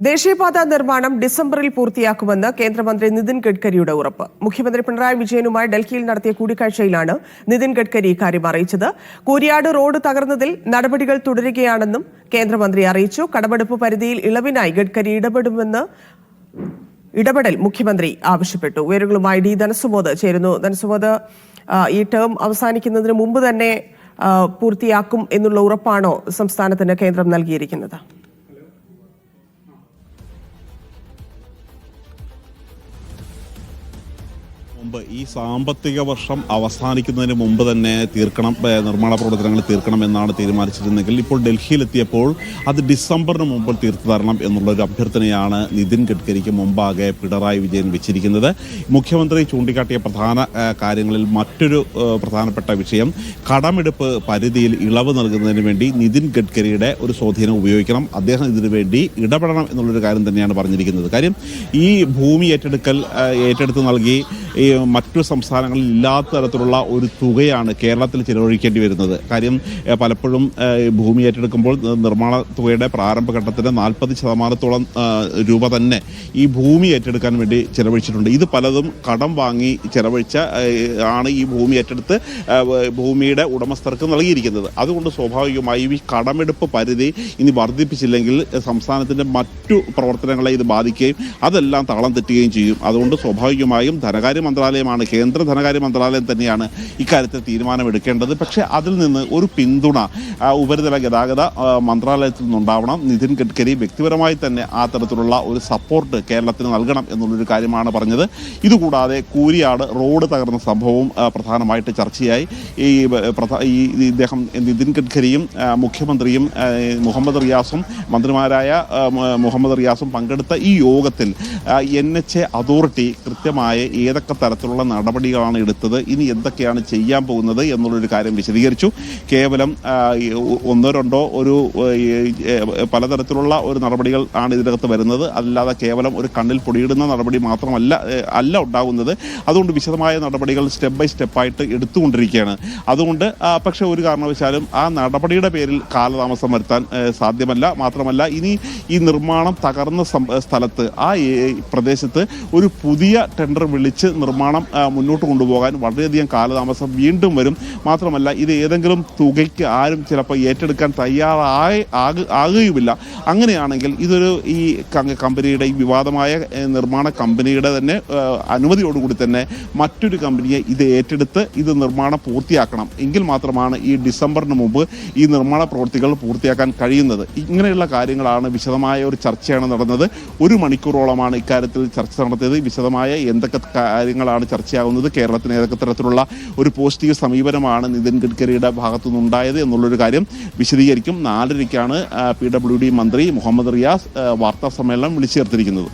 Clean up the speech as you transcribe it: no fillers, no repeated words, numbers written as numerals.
ദേശീയപാത നിർമ്മാണം ഡിസംബറിൽ പൂർത്തിയാക്കുമെന്ന് കേന്ദ്രമന്ത്രി നിതിൻ ഗഡ്കരിയുടെ ഉറപ്പ്. മുഖ്യമന്ത്രി പിണറായി വിജയനുമായി ഡൽഹിയിൽ നടത്തിയ കൂടിക്കാഴ്ചയിലാണ് നിതിൻ ഗഡ്കരി ഇക്കാര്യം അറിയിച്ചത്. കൂരിയാട് റോഡ് തകർന്നതിൽ നടപടികൾ തുടരുകയാണെന്നും കേന്ദ്രമന്ത്രി അറിയിച്ചു. കടമെടുപ്പ് പരിധിയിൽ ഇളവിനായി ഗഡ്കരി ഇടപെടൽ മുഖ്യമന്ത്രി ആവശ്യപ്പെട്ടു. വിവരങ്ങളുമായി ഡി ധനസുമോദ് ചേരുന്നു. ധനസുമോദ്, ഈ ടേം അവസാനിക്കുന്നതിന് മുമ്പ് തന്നെ പൂർത്തിയാക്കും എന്നുള്ള ഉറപ്പാണോ സംസ്ഥാനത്തിന് കേന്ദ്രം നൽകിയിരിക്കുന്നത്? ഈ സാമ്പത്തിക വർഷം അവസാനിക്കുന്നതിന് മുമ്പ് തന്നെ നിർമ്മാണ പ്രവർത്തനങ്ങൾ തീർക്കണം എന്നാണ് തീരുമാനിച്ചിരുന്നെങ്കിൽ ഇപ്പോൾ ഡൽഹിയിലെത്തിയപ്പോൾ അത് ഡിസംബറിന് മുമ്പ് തീർത്തു തരണം എന്നുള്ളൊരു അഭ്യർത്ഥനയാണ് നിതിൻ ഗഡ്കരിക്ക് മുമ്പാകെ പിണറായി വിജയൻ വെച്ചിരിക്കുന്നത്. മുഖ്യമന്ത്രി ചൂണ്ടിക്കാട്ടിയ പ്രധാന കാര്യങ്ങളിൽ മറ്റൊരു പ്രധാനപ്പെട്ട വിഷയം കടമെടുപ്പ് പരിധിയിൽ ഇളവ് നൽകുന്നതിന് വേണ്ടി നിതിൻ ഗഡ്കരിയുടെ ഒരു സ്വാധീനം ഉപയോഗിക്കണം, അദ്ദേഹം ഇതിനു വേണ്ടി ഇടപെടണം എന്നുള്ളൊരു കാര്യം തന്നെയാണ് പറഞ്ഞിരിക്കുന്നത്. കാര്യം ഈ ഭൂമി ഏറ്റെടുത്ത് നൽകി മറ്റു സംസ്ഥാനങ്ങളിൽ ഇല്ലാത്ത തരത്തിലുള്ള ഒരു തുകയാണ് കേരളത്തിൽ ചിലവഴിക്കേണ്ടി വരുന്നത്. കാര്യം പലപ്പോഴും ഭൂമി ഏറ്റെടുക്കുമ്പോൾ നിർമ്മാണ തുകയുടെ പ്രാരംഭഘട്ടത്തിന് 40% രൂപ തന്നെ ഈ ഭൂമി ഏറ്റെടുക്കാൻ വേണ്ടി ചിലവഴിച്ചിട്ടുണ്ട്. ഇത് പലതും കടം വാങ്ങി ചിലവഴിച്ച ആണ് ഈ ഭൂമി ഏറ്റെടുത്ത് ഭൂമിയുടെ ഉടമസ്ഥർക്ക് നൽകിയിരിക്കുന്നത്. അതുകൊണ്ട് സ്വാഭാവികമായും ഈ കടമെടുപ്പ് പരിധി ഇനി വർദ്ധിപ്പിച്ചില്ലെങ്കിൽ സംസ്ഥാനത്തിൻ്റെ മറ്റു പ്രവർത്തനങ്ങളെ ഇത് ബാധിക്കുകയും അതെല്ലാം താളം തെറ്റുകയും ചെയ്യും. അതുകൊണ്ട് സ്വാഭാവികമായും ധനകാര്യ മന്ത്രാലയമാണ്, കേന്ദ്ര ധനകാര്യ മന്ത്രാലയം തന്നെയാണ് ഇക്കാര്യത്തിൽ തീരുമാനമെടുക്കേണ്ടത്. പക്ഷേ അതിൽ നിന്ന് ഒരു പിന്തുണ ഉപരിതല ഗതാഗത മന്ത്രാലയത്തിൽ നിന്നുണ്ടാവണം. നിതിൻ ഗഡ്കരി വ്യക്തിപരമായി തന്നെ ആ തരത്തിലുള്ള ഒരു സപ്പോർട്ട് കേരളത്തിന് നൽകണം എന്നുള്ളൊരു കാര്യമാണ് പറഞ്ഞത്. ഇതുകൂടാതെ കൂരിയാട് റോഡ് തകർന്ന സംഭവവും പ്രധാനമായിട്ട് ചർച്ചയായി. ഇദ്ദേഹം നിതിൻ ഗഡ്കരിയും മുഖ്യമന്ത്രിയും മുഹമ്മദ് റിയാസും മന്ത്രിമാരായ മുഹമ്മദ് റിയാസും പങ്കെടുത്ത ഈ യോഗത്തിൽ NHA അതോറിറ്റി കൃത്യമായ ഏതൊക്കെ തരത്തിലുള്ള നടപടികളാണ് എടുത്തത്, ഇനി എന്തൊക്കെയാണ് ചെയ്യാൻ പോകുന്നത് എന്നുള്ളൊരു കാര്യം വിശദീകരിച്ചു. കേവലം ഒന്നോ രണ്ടോ പലതരത്തിലുള്ള ഒരു നടപടികൾ ആണ് ഇതിനകത്ത് വരുന്നത്. അല്ലാതെ കേവലം ഒരു കണ്ണിൽ പൊടിയിടുന്ന നടപടി മാത്രമല്ല ഉണ്ടാകുന്നത്. അതുകൊണ്ട് വിശദമായ നടപടികൾ സ്റ്റെപ്പ് ബൈ സ്റ്റെപ്പായിട്ട് എടുത്തുകൊണ്ടിരിക്കുകയാണ്. അതുകൊണ്ട് പക്ഷേ ഒരു കാരണവശാലും ആ നടപടിയുടെ പേരിൽ കാലതാമസം വരുത്താൻ സാധ്യമല്ല. മാത്രമല്ല ഇനി ഈ നിർമ്മാണം തകർന്ന സ്ഥലത്ത് ആ പ്രദേശത്ത് ഒരു പുതിയ ടെൻഡർ വിളിച്ച് നിർമ്മാണം മുന്നോട്ട് കൊണ്ടുപോകാൻ വളരെയധികം കാലതാമസം വീണ്ടും വരും. മാത്രമല്ല ഇത് ഏതെങ്കിലും തുകയ്ക്ക് ആരും ചിലപ്പോൾ ഏറ്റെടുക്കാൻ ആകുകയുമില്ല. അങ്ങനെയാണെങ്കിൽ ഇതൊരു ഈ കമ്പനിയുടെ ഈ വിവാദമായ നിർമ്മാണ കമ്പനിയുടെ തന്നെ അനുമതിയോടുകൂടി തന്നെ മറ്റൊരു കമ്പനിയെ ഇത് ഏറ്റെടുത്ത് ഇത് നിർമ്മാണം പൂർത്തിയാക്കണം. എങ്കിൽ മാത്രമാണ് ഈ ഡിസംബറിന് മുമ്പ് ഈ നിർമ്മാണ പ്രവൃത്തികൾ പൂർത്തിയാക്കാൻ കഴിയുന്നത്. ഇങ്ങനെയുള്ള കാര്യങ്ങളാണ് വിശദമായ ഒരു ചർച്ചയാണ് നടന്നത്. 1 മണിക്കൂറോളമാണ് ഇക്കാര്യത്തിൽ ചർച്ച നടത്തിയത്. വിശദമായ എന്തൊക്കെ കാര്യങ്ങളാണ് ചർച്ചയാകുന്നത്, കേരളത്തിന് ഏതൊക്കെ തരത്തിലുള്ള ഒരു പോസിറ്റീവ് സമീപനമാണ് നിതിൻ ഗഡ്കരിയുടെ ഭാഗത്തു നിന്നുണ്ടായത് എന്നുള്ളൊരു കാര്യം വിശദീകരിക്കും. 4:30-ക്കാണ് PWD മന്ത്രി മുഹമ്മദ് റിയാസ് വാർത്താ സമ്മേളനം വിളിച്ചു ചേർത്തിരിക്കുന്നത്.